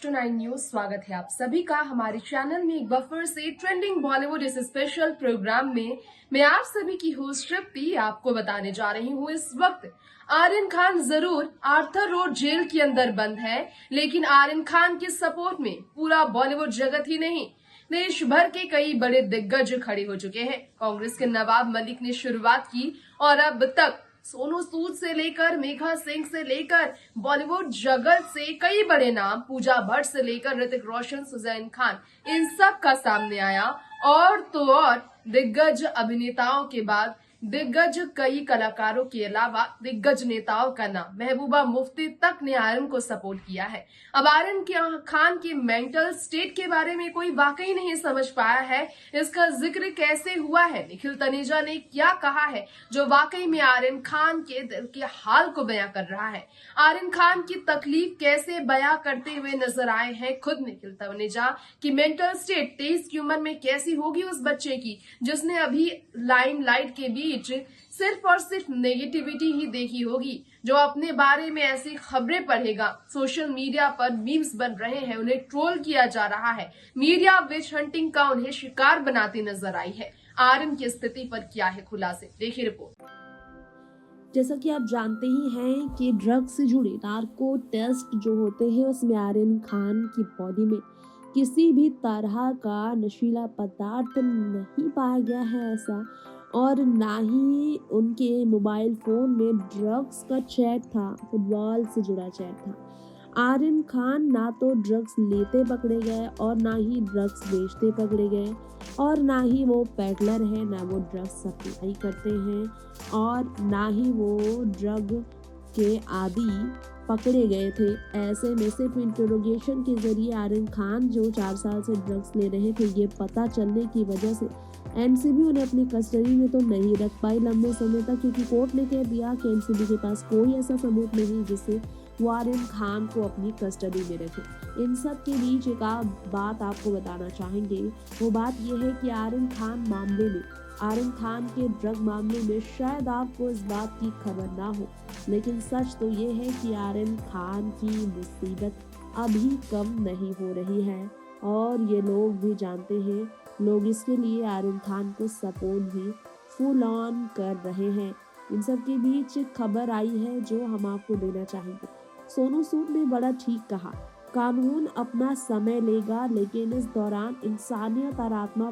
To 9 news. स्वागत है आप सभी का हमारे चैनल में एक बार फिर से ट्रेंडिंग बॉलीवुड इस स्पेशल प्रोग्राम में मैं आप सभी की होस्ट तृप्ति आपको बताने जा रही हूँ। इस वक्त आर्यन खान जरूर आर्थर रोड जेल के अंदर बंद है, लेकिन आर्यन खान के सपोर्ट में पूरा बॉलीवुड जगत ही नहीं, देश भर के कई बड़े दिग्गज खड़े हो चुके हैं। कांग्रेस के नवाब मलिक ने शुरुआत की और अब तक सोनू सूद से लेकर मेघा सिंह से लेकर बॉलीवुड जगत से कई बड़े नाम, पूजा भट्ट से लेकर ऋतिक रोशन, सुजैन खान, इन सब का सामने आया। और तो और दिग्गज अभिनेताओं के बाद दिग्गज कई कलाकारों के अलावा दिग्गज नेताओं का नाम महबूबा मुफ्ती तक ने आर्यन को सपोर्ट किया है। अब आर्यन खान की मेंटल स्टेट के बारे में कोई वाकई नहीं समझ पाया है, इसका जिक्र कैसे हुआ है, निखिल तनेजा ने क्या कहा है जो वाकई में आर्यन खान के दिल के हाल को बयां कर रहा है। आर्यन खान की तकलीफ कैसे बयां करते हुए नजर आए हैं खुद निखिल तनेजा की मेंटल स्टेट 23 की उम्र में कैसी होगी उस बच्चे की जिसने अभी लाइमलाइट के बीच सिर्फ और सिर्फ नेगेटिविटी ही देखी होगी, जो अपने बारे में ऐसी खबरें पढ़ेगा। सोशल मीडिया पर मीम्स बन रहे हैं, उन्हें ट्रोल किया जा रहा है, मीडिया विच हंटिंग का उन्हें शिकार बनाती नजर आई है। आर्यन की स्थिति पर क्या है खुलासे, देखिए रिपोर्ट। जैसा कि आप जानते ही हैं कि ड्रग्स से जुड़े नार्को टेस्ट जो होते हैं उसमें आर्यन खान की बॉडी में किसी भी तरह का नशीला पदार्थ नहीं पाया गया है ऐसा, और ना ही उनके मोबाइल फोन में ड्रग्स का चैट था, फुटबॉल से जुड़ा चैट था। आर्यन खान ना तो ड्रग्स लेते पकड़े गए और ना ही ड्रग्स बेचते पकड़े गए, और ना ही वो पेडलर है, ना वो ड्रग्स सप्लाई करते हैं, और ना ही वो ड्रग के आदि पकड़े गए थे। ऐसे में सिर्फ इंटरोगेशन के जरिए आर्यन खान जो 4 साल से ड्रग्स ले रहे थे ये पता चलने की वजह से एनसीबी उन्हें अपनी कस्टडी में तो नहीं रख पाई लंबे समय तक, क्योंकि कोर्ट ने कह दिया कि एनसीबी के पास कोई ऐसा सबूत नहीं जिससे वो आर्यन खान को अपनी कस्टडी में रखे। इन सब के बीच एक बात आपको बताना चाहेंगे, वो बात यह है कि आर्यन खान के ड्रग मामले में शायद आपको इस बात की खबर ना हो, लेकिन सच तो ये है कि आर्यन खान की मुसीबत अभी कम नहीं हो रही है, और ये लोग भी जानते हैं। लोग इसके लिए आर्यन खान को सपोर्ट भी फुल ऑन कर रहे हैं। इन सब के बीच खबर आई है जो हम आपको देना चाहेंगे। सोनू सूद ने बड़ा ठीक कहा, कानून अपना समय लेगा, लेकिन इस दौरान इंसानियत और आत्मा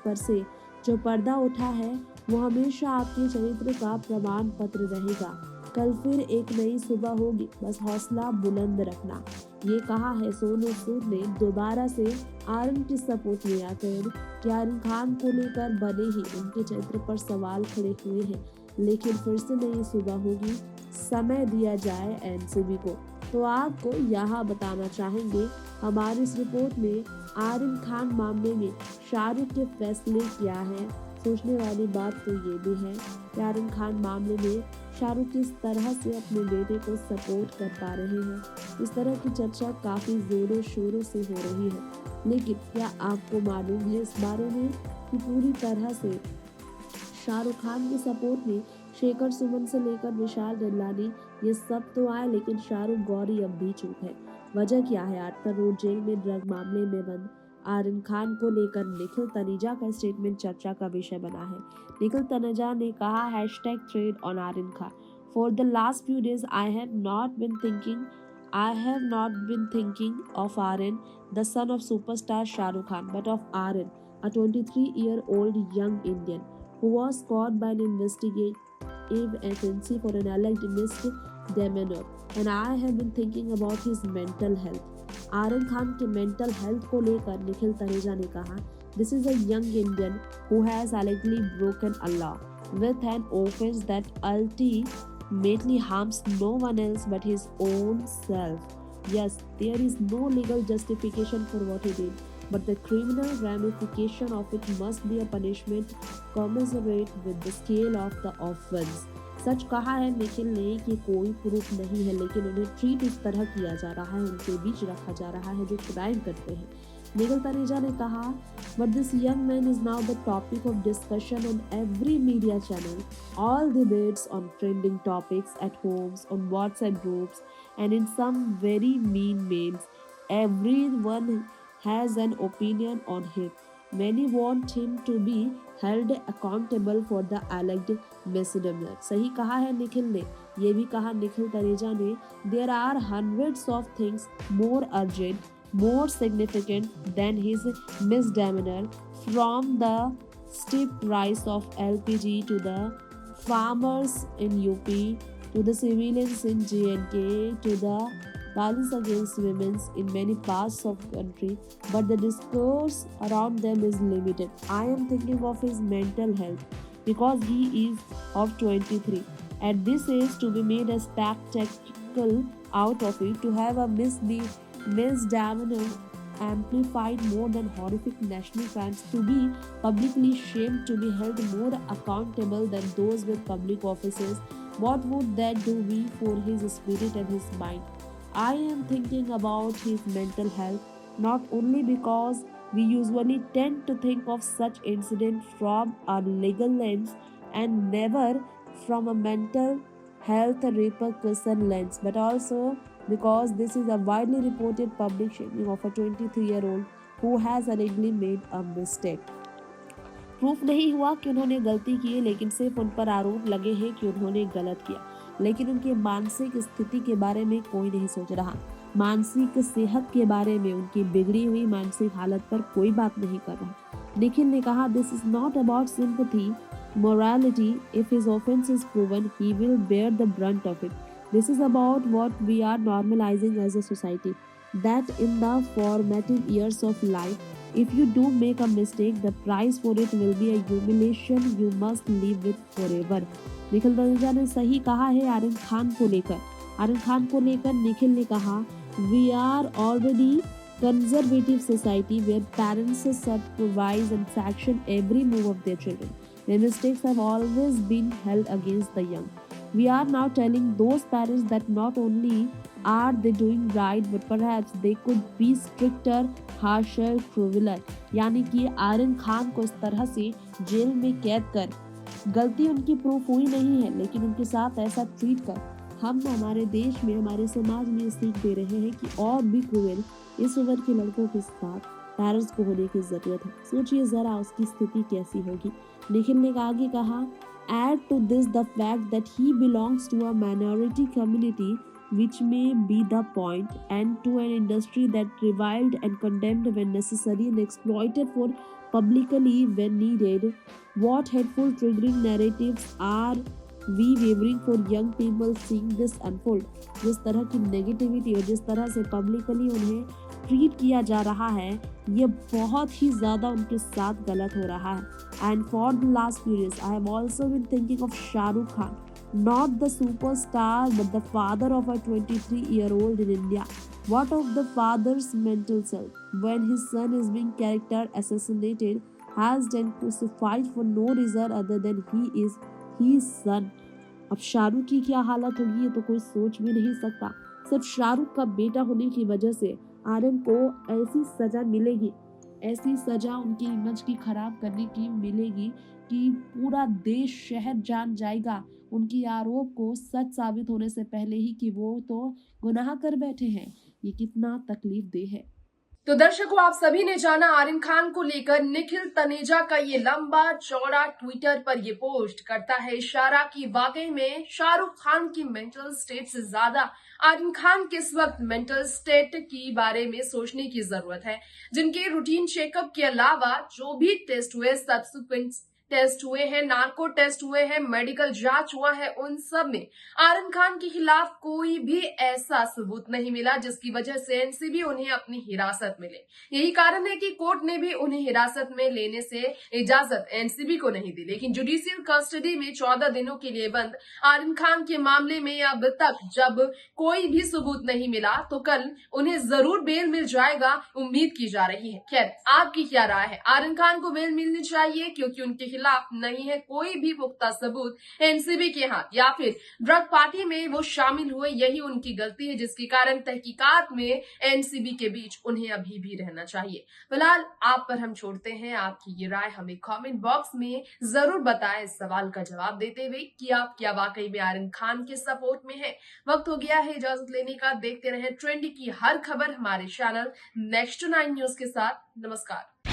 पर से जो पर्दा उठा है वो हमेशा आपके चरित्र का प्रमाण पत्र रहेगा। कल फिर एक नई सुबह होगी, बस हौसला बुलंद रखना। ये कहा है सोनू सूद ने दोबारा से आर्यन की सपोर्ट में आकर कि आर्यन खान को लेकर भले ही उनके चरित्र पर सवाल खड़े हुए हैं, लेकिन फिर से नई सुबह होगी, समय दिया जाए एनसीबी को। तो आपको यहाँ बताना चाहेंगे हमारी इस रिपोर्ट में आर्यन खान मामले में शाहरुख के फैसले क्या है। सोचने वाली बात तो ये भी है कि आर्यन खान मामले में शाहरुख किस तरह से अपने बेटे को सपोर्ट कर पा रहे हैं। इस तरह की चर्चा काफ़ी ज़ोरों शोरों से हो रही है, लेकिन क्या आपको मालूम है इस बारे में कि पूरी तरह से शाहरुख खान के सपोर्ट में शेखर सुमन से लेकर विशाल डडलानी ये सब तो आए, लेकिन शाहरुख गौरी अब भी चुप है। वजह क्या है? आर्थर रोड जेल में ड्रग मामले में बंद आर्यन खान को लेकर निखिल तनेजा का स्टेटमेंट चर्चा का विषय बना है। निखिल तनेजा ने कहा #thread on Aryan Khan, for the last few days I have not been thinking of Aryan the son of superstar Shahrukh Khan, but of Aryan, a 23-year-old young Indian who was caught by an investigative agency for an alleged misdemeanor, and I have been thinking about his mental health. Aryan Khan के mental health को लेकर निखिल तनेजा ने कहा, this is a young Indian who has allegedly broken a law with an offense that ultimately harms no one else but his own self. Yes, there is no legal justification for what he did, but the criminal ramification of it must be a punishment commensurate with the scale of the offense. सच कहा है निखिल ने कि कोई proof नहीं है, लेकिन उन्हें treat इस तरह किया जा रहा है, उनके बीच रखा जा रहा है जो क्राइम करते हैं। निखिल तनेजा ने कहा, but this young man is now the topic of discussion on every media channel, all debates on trending topics eight Holmes, on WhatsApp groups, and in some very mean memes. Everyone has an opinion on him. Many want him to be held accountable for the alleged misdemeanor. सही कहा है निखिल ने, ये भी कहा निखिल तनेजा ने, there are hundreds of things more urgent, more significant than his misdemeanor, from the steep price of LPG to the farmers in UP, to the civilians in JNK, to the violence against women in many parts of the country, but the discourse around them is limited. I am thinking of his mental health because he is of 23. At this age, to be made a spectacle out of it, to have a misdemeanor amplified more than horrific national crimes, to be publicly shamed, to be held more accountable than those with public offices, what would that do be for his spirit and his mind? I am thinking about his mental health, not only because we usually tend to think of such incidents from a legal lens and never from a mental health repercussion lens, but also because this is a widely reported public shaming of a 23-year-old who has allegedly made a mistake. Proof नहीं हुआ कि उन्होंने गलती की, लेकिन सिर्फ उन पर आरोप लगे हैं कि उन्होंने गलत किया, लेकिन उनकी मानसिक स्थिति के बारे में कोई नहीं सोच रहा। मानसिक सेहत के बारे में, उनकी बिगड़ी हुई मानसिक हालत पर कोई बात नहीं कर रहा। निखिल ने कहा, this is not about sympathy, morality. If his offense is proven, he will bear the brunt of it. This is about what we are normalizing as a society, that in the formative years of life, if you do make a mistake, the price for it will be a humiliation you must live with forever. Nikhil Taneja ने सही कहा है आर्यन खान को लेकर। आर्यन खान को लेकर निखिल ने कहा, we are already conservative society where parents supervise and sanction every move of their children. Their mistakes have always been held against the young. We are now telling those parents that not only are they doing right, but perhaps they could be stricter, harsher, crueler. यानी कि आर्यन खान को इस तरह से jail में कैद कर, गलती उनकी प्रूफ हुई नहीं है, लेकिन उनके साथ ऐसा ट्रीट कर, हम हमारे देश में, हमारे समाज में सीख दे रहे हैं कि और भी क्रूएल इस उम्र के लड़कों के साथ पेरेंट्स को होने की जरूरत है। सोचिए जरा उसकी स्थिति कैसी होगी। निखिल ने आगे कहा, add to this the fact that he belongs to a minority community which may be the point, and to an industry that reviled and condemned when necessary and exploited for publicly when needed. What hateful triggering narratives are we weaving for young people seeing this unfold? जिस तरह की negativity और जिस तरह से publicly उन्हें treat किया जा रहा है, ये बहुत ही ज़्यादा उनके साथ गलत हो रहा है। And for the last few days I have also been thinking of Shahrukh Khan, not the superstar but the father of a 23-year-old in India. What of the father's mental self when his son is being character assassinated, harassed and crucified for no reason other than he is his son? अब शाहरुख की क्या हालत होगी ये तो कोई सोच भी नहीं सकता। सिर्फ शाहरुख का बेटा होने की वजह से आर्यन को ऐसी सजा मिलेगी, ऐसी सजा उनकी इमेज की खराब करने की मिलेगी कि पूरा देश शहर जान जाएगा उनकी आरोप को सच साबित होने से पहले ही कि वो तो गुनाह कर बैठे हैं। ये कितना तकलीफ देह है। तो दर्शकों, आप सभी ने जाना आर्यन खान को लेकर निखिल तनेजा का ये लंबा चौड़ा ट्विटर पर ये पोस्ट करता है इशारा कि वाकई में शाहरुख खान की मेंटल स्टेट से ज्यादा आर्यन खान के इस वक्त मेंटल स्टेट की बारे में सोचने की जरूरत है। जिनके रूटीन चेकअप के अलावा जो भी टेस्ट हुए, सब्सिक्वेंट टेस्ट हुए हैं, नार्को टेस्ट हुए हैं, मेडिकल जांच हुआ है, उन सब में आर्यन खान के खिलाफ कोई भी ऐसा सबूत नहीं मिला जिसकी वजह से एनसीबी उन्हें अपनी हिरासत में ले। यही कारण है कि कोर्ट ने भी उन्हें हिरासत में लेने से इजाजत एनसीबी को नहीं दी। लेकिन जुडिशियल कस्टडी में 14 दिनों के लिए बंद आर्यन खान के मामले में अब तक जब कोई भी सबूत नहीं मिला तो कल उन्हें जरूर बेल मिल जाएगा, उम्मीद की जा रही है। खैर, आपकी क्या राय है? आर्यन खान को बेल मिलनी चाहिए क्योंकि उनके खिलाफ नहीं है कोई भी पुख्ता सबूत एनसीबी के हाथ या फिर ड्रग पार्टी में वो शामिल हुए, यही उनकी गलती है जिसके कारण तहकीकात में एनसीबी के बीच उन्हें अभी भी रहना चाहिए। फिलहाल आप पर हम छोड़ते हैं आपकी ये राय, हमें कमेंट बॉक्स में जरूर बताएं इस सवाल का जवाब देते हुए कि आप क्या वाकई में आर्यन खान के सपोर्ट में हैं। वक्त हो गया है इजाजत लेने का। देखते रहें ट्रेंडी की हर खबर हमारे चैनल नेक्स्ट 9 न्यूज के साथ। नमस्कार।